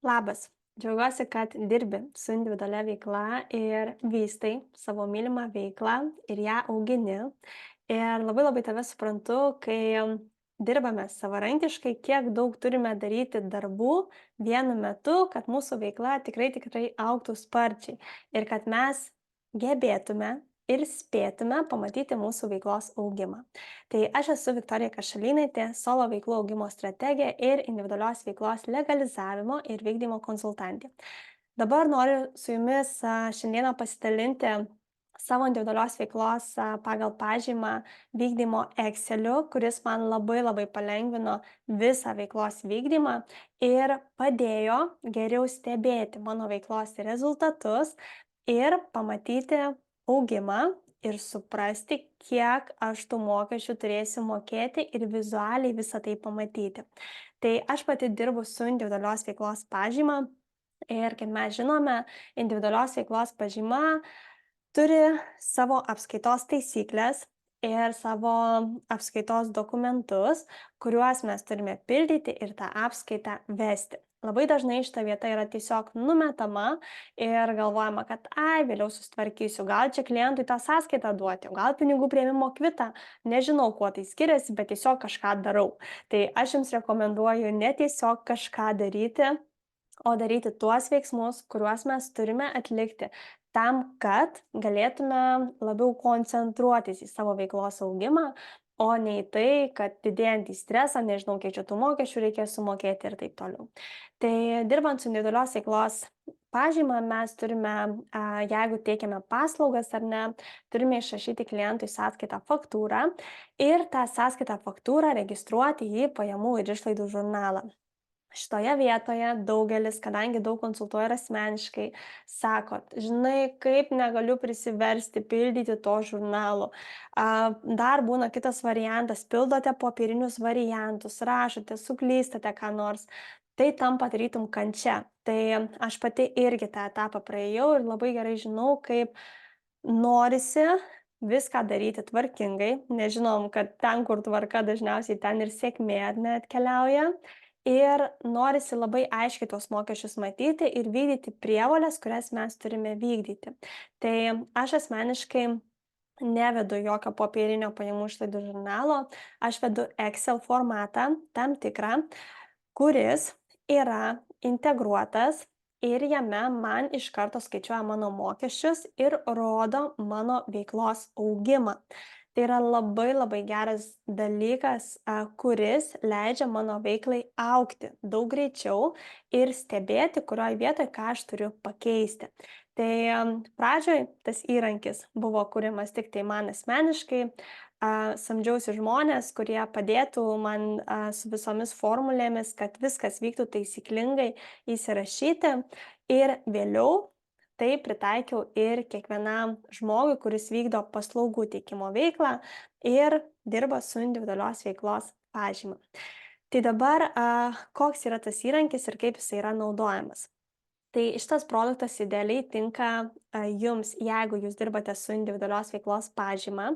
Labas. Džiaugiuosi, kad dirbi su individualia veikla ir vystai savo mylimą veiklą ir ją augini. Ir labai labai tave suprantu, kai dirbame savarankiškai, kiek daug turime daryti darbų vienu metu, kad mūsų veikla tikrai augtų sparčiai ir kad mes gebėtume ir spėtume pamatyti mūsų veiklos augimą. Tai aš esu Viktorija Kašalynaitė, solo veiklų augimo strategė ir individualios veiklos legalizavimo ir vykdymo konsultantė. Dabar noriu su jumis šiandieną pasidalinti savo individualios veiklos pagal pažymą vykdymo Exceliu, kuris man labai labai palengvino visą veiklos vykdymą ir padėjo geriau stebėti mano veiklos rezultatus ir pamatyti augimą ir suprasti, kiek aš tų mokesčių turėsiu mokėti ir vizualiai visą tai pamatyti. Tai aš pati dirbu su individualios veiklos pažyma ir kaip mes žinome, individualios veiklos pažyma turi savo apskaitos taisyklės ir savo apskaitos dokumentus, kuriuos mes turime pildyti ir tą apskaitą vesti. Labai dažnai šita vieta yra tiesiog numetama ir galvojama, kad vėliau susitvarkysiu, gal čia klientui tą sąskaitą duoti, o gal pinigų prieimimo kvitą. Nežinau, kuo tai skiriasi, bet tiesiog kažką darau. Tai aš jums rekomenduoju ne tiesiog kažką daryti, o daryti tuos veiksmus, kuriuos mes turime atlikti tam, kad galėtume labiau koncentruotis į savo veiklos augimą, o ne į tai, kad didėjant į stresą, nežinau, kiek čia tų mokesčių reikės sumokėti ir taip toliau. Tai dirbant su individualios veiklos pažyma, mes turime, jeigu teikiame paslaugas ar ne, turime išrašyti klientui sąskaitą faktūrą ir tą sąskaitą faktūrą registruoti į pajamų ir išlaidų žurnalą. Šitoje vietoje daugelis, kadangi daug konsultuoja ir asmeniškai, sakot, žinai, kaip negaliu prisiversti pildyti to žurnalo. Dar būna kitas variantas, pildote popierinius variantus, rašote, suklystate ką nors. Tai tampa tarytum kančia. Tai aš pati irgi tą etapą praėjau ir labai gerai žinau, kaip norisi viską daryti tvarkingai. Nežinom, kad ten, kur tvarka, dažniausiai ten ir sėkmė ar ne atkeliauja. Ir norisi labai aiškiai tuos mokesčius matyti ir vykdyti prievolės, kurias mes turime vykdyti. Tai aš asmeniškai nevedu jokio popierinio pajamų išlaidų žurnalo, aš vedu Excel formatą tam tikrą, kuris yra integruotas ir jame man iš karto skaičiuoja mano mokesčius ir rodo mano veiklos augimą. Tai yra labai labai geras dalykas, kuris leidžia mano veiklai augti daug greičiau ir stebėti, kurioje vietoje ką aš turiu pakeisti. Tai pradžioj tas įrankis buvo kuriamas tik tai man asmeniškai, samdžiausi žmonės, kurie padėtų man su visomis formulėmis, kad viskas vyktų taisyklingai įsirašyti ir vėliau tai pritaikiau ir kiekvienam žmogui, kuris vykdo paslaugų teikimo veiklą ir dirba su individualios veiklos pažyma. Tai dabar koks yra tas įrankis ir kaip jisai yra naudojamas. Tai šitas produktas idealiai tinka jums, jeigu jūs dirbate su individualios veiklos pažyma,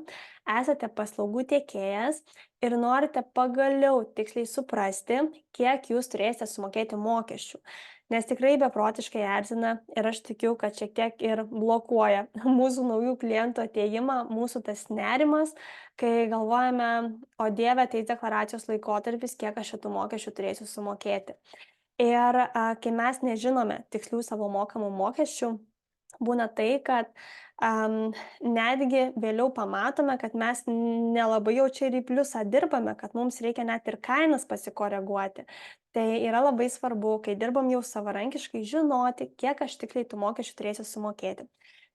esate paslaugų tiekėjas ir norite pagaliau tiksliai suprasti, kiek jūs turėsite sumokėti mokesčių. Nes tikrai beprotiškai erzina ir aš tikiu, kad šiek tiek ir blokuoja mūsų naujų klientų atėjimą, mūsų tas nerimas, kai galvojame, o Dieve, tai deklaracijos laikotarpis, kiek aš šitų mokesčių turėsiu sumokėti. Ir kai mes nežinome tikslių savo mokamų mokesčių, būna tai, kad netgi vėliau pamatome, kad mes nelabai jau čia ir į pliusą dirbame, kad mums reikia net ir kainas pasikoreguoti. Tai yra labai svarbu, kai dirbam jau savarankiškai, žinoti, kiek aš tikrai tų mokesčių turėsiu sumokėti.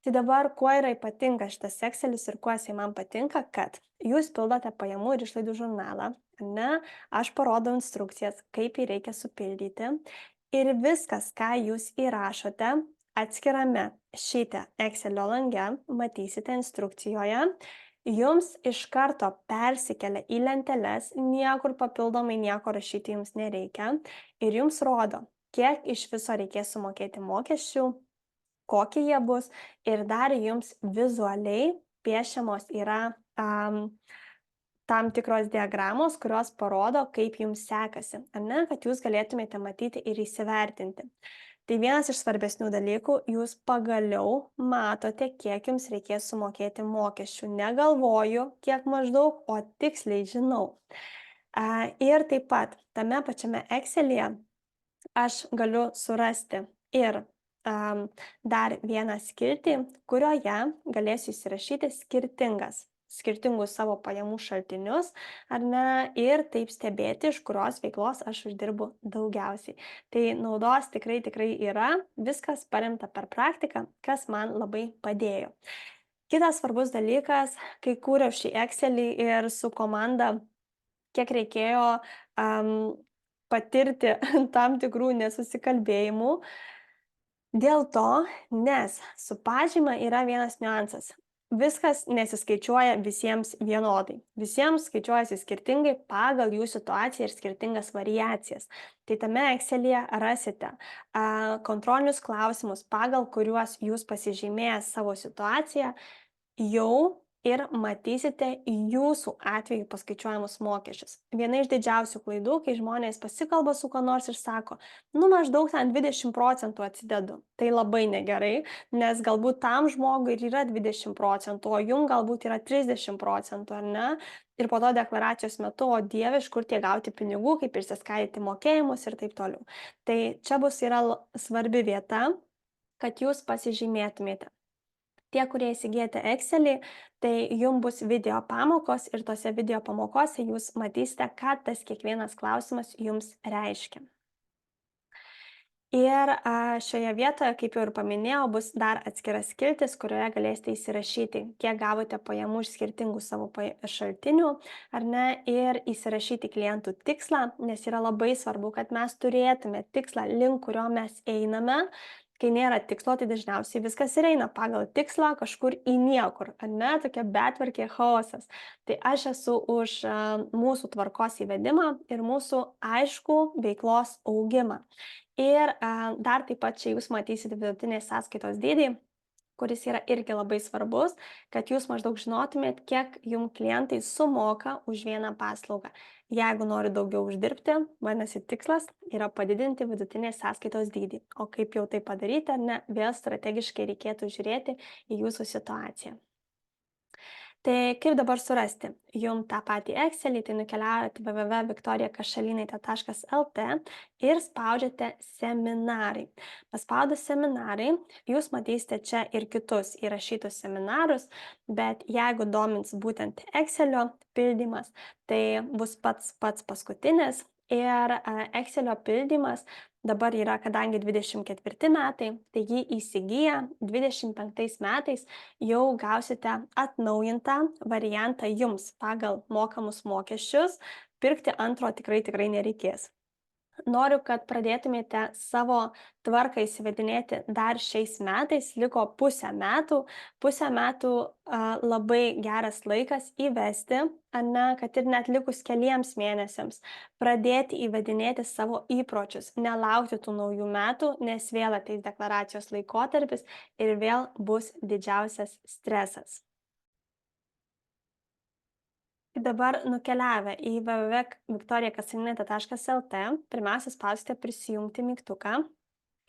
Tai dabar, kuo yra ypatinga šitas Excelis ir kuo jisai man patinka, kad jūs pildote pajamų ir išlaidų žurnalą, ne, aš parodau instrukcijas, kaip jį reikia supildyti ir viskas, ką jūs įrašote atskirame šite Excelio lange, matysite instrukcijoje, jums iš karto persikelia į lenteles, niekur papildomai nieko rašyti jums nereikia ir jums rodo, kiek iš viso reikės sumokėti mokesčių, kokie jie bus ir dar jums vizualiai piešiamos yra tam tikros diagramos, kurios parodo, kaip jums sekasi, ar ne, kad jūs galėtumėte matyti ir įsivertinti. Tai vienas iš svarbesnių dalykų, jūs pagaliau matote, kiek jums reikės sumokėti mokesčių. Negalvoju, kiek maždaug, o tiksliai žinau. Ir taip pat tame pačiame Excel'yje aš galiu surasti ir dar vieną skiltį, kurioje galėsiu įsirašyti skirtingus savo pajamų šaltinius, ar ne, ir taip stebėti, iš kurios veiklos aš uždirbu daugiausiai. Tai naudos tikrai yra, viskas paremta per praktiką, kas man labai padėjo. Kitas svarbus dalykas, kai kūriau šį Excelį ir su komanda, kiek reikėjo patirti tam tikrų nesusikalbėjimų. Dėl to, nes su pažyma yra vienas niuansas. Viskas nesiskaičiuoja visiems vienodai. Visiems skaičiuojasi skirtingai pagal jų situaciją ir skirtingas variacijas. Tai tame Excel'yje rasite kontrolinius klausimus, pagal kuriuos jūs pasižymėję savo situaciją jau ir matysite jūsų atveju paskaičiuojamus mokesčius. Viena iš didžiausių klaidų, kai žmonės pasikalba su kuo nors ir sako, maždaug ten 20% atsidedu. Tai labai negerai, nes galbūt tam žmogui ir yra 20%, o jum galbūt yra 30%, ar ne? Ir po to deklaracijos metu, o dieve, iš kur tie gauti pinigų, kaip išsiskaidyti mokėjimus ir taip toliau. Tai čia yra svarbi vieta, kad jūs pasižymėtumėte. Tie, kurie įsigijate Excelį, tai jums bus video pamokos ir tose video pamokose jūs matysite, ką tas kiekvienas klausimas jums reiškia. Ir šioje vietoje, kaip jau ir paminėjau, bus dar atskiras skiltis, kurioje galėsite įsirašyti, kiek gavote pajamų iš skirtingų savo šaltinių, ar ne, ir įsirašyti klientų tikslą, nes yra labai svarbu, kad mes turėtume tikslą, link kurio mes einame. Kai nėra tikslo, tai dažniausiai viskas ir eina pagal tikslą kažkur į niekur, ar ne, tokia betvarkė chaosas. Tai aš esu už mūsų tvarkos įvedimą ir mūsų aiškų veiklos augimą. Ir dar taip pat čia jūs matysite vidutinės sąskaitos dydį, kuris yra irgi labai svarbus, kad jūs maždaug žinotumėt, kiek jums klientai sumoka už vieną paslaugą. Jeigu nori daugiau uždirbti, vadinasi, tikslas yra padidinti vidutinės sąskaitos dydį. O kaip jau tai padaryti, ar ne, vėl strategiškai reikėtų žiūrėti į jūsų situaciją. Tai kaip dabar surasti jums tą patį Excelį, tai nukeliaujate www.viktorijakašalynaitė.lt ir spaudžiate seminarai. Paspaudus seminarai, jūs matysite čia ir kitus įrašytus seminarus, bet jeigu domins būtent Excelio pildymas, tai bus pats paskutinis. Ir Excelio pildymas dabar yra, kadangi 24 metai, tai jį įsigiję 25 metais jau gausite atnaujintą variantą jums pagal mokamus mokesčius. Pirkti antro tikrai nereikės. Noriu, kad pradėtumėte savo tvarką įsivedinėti dar šiais metais, liko pusę metų. Pusę metų labai geras laikas įvesti, kad ir net likus keliems mėnesiams, pradėti įvedinėti savo įpročius, nelaukti tų naujų metų, nes vėl ateis deklaracijos laikotarpis ir vėl bus didžiausias stresas. Dabar nukeliavę į www.viktorijakašalynaitė.lt, pirmiausia spausite prisijungti mygtuką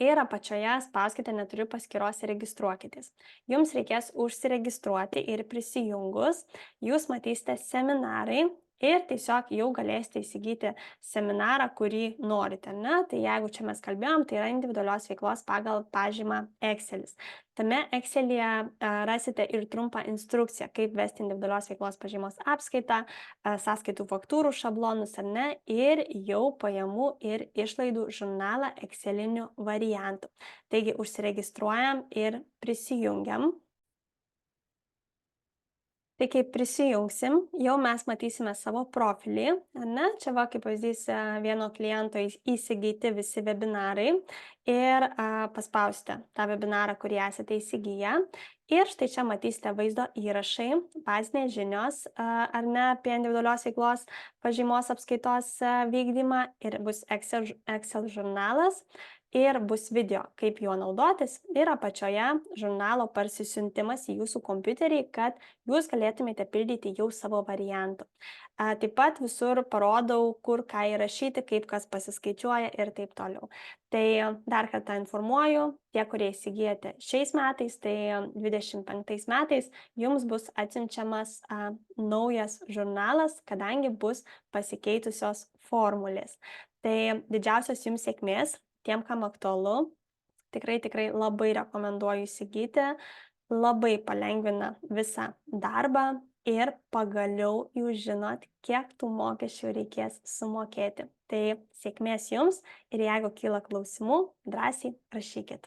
ir apačioje spauskite neturiu paskyros ir registruokitės. Jums reikės užsiregistruoti ir prisijungus, jūs matysite seminarai ir tiesiog jau galėsite įsigyti seminarą, kurį norite. Tai jeigu čia mes kalbėjom, tai yra individualios veiklos pagal pažymą Excelis. Tame Excel'yje rasite ir trumpą instrukciją, kaip vesti individualios veiklos pažymos apskaitą, sąskaitų faktūrų šablonus, ar ne, ir jau pajamų ir išlaidų žurnalą Exceliniu variantu. Taigi užsiregistruojam ir prisijungiam. Tai kai prisijungsim, jau mes matysime savo profilį, ne? Čia va, kaip pavyzdys, vieno kliento įsigyti visi webinarai ir paspausite tą webinarą, kurį esate įsigiję Ir štai čia matysite vaizdo įrašai, bazinės žinios, ar ne, apie individualios veiklos pažymos apskaitos vykdymą ir bus Excel žurnalas ir bus video, kaip juo naudotis ir apačioje žurnalo parsisiuntimas į jūsų kompiuterį, kad jūs galėtumėte pildyti jau savo variantu. Taip pat visur parodau, kur ką įrašyti, kaip kas pasiskaičiuoja ir taip toliau. Tai dar kartą informuoju, tie, kurie įsigijate šiais metais, tai 25 metais jums bus atsiunčiamas naujas žurnalas, kadangi bus pasikeitusios formulės. Tai didžiausios jums sėkmės, tiem, kam aktualu, tikrai labai rekomenduoju įsigyti, labai palengvina visą darbą ir pagaliau jūs žinot, kiek tų mokesčių reikės sumokėti. Tai sėkmės jums ir jeigu kyla klausimų, drąsiai rašykit.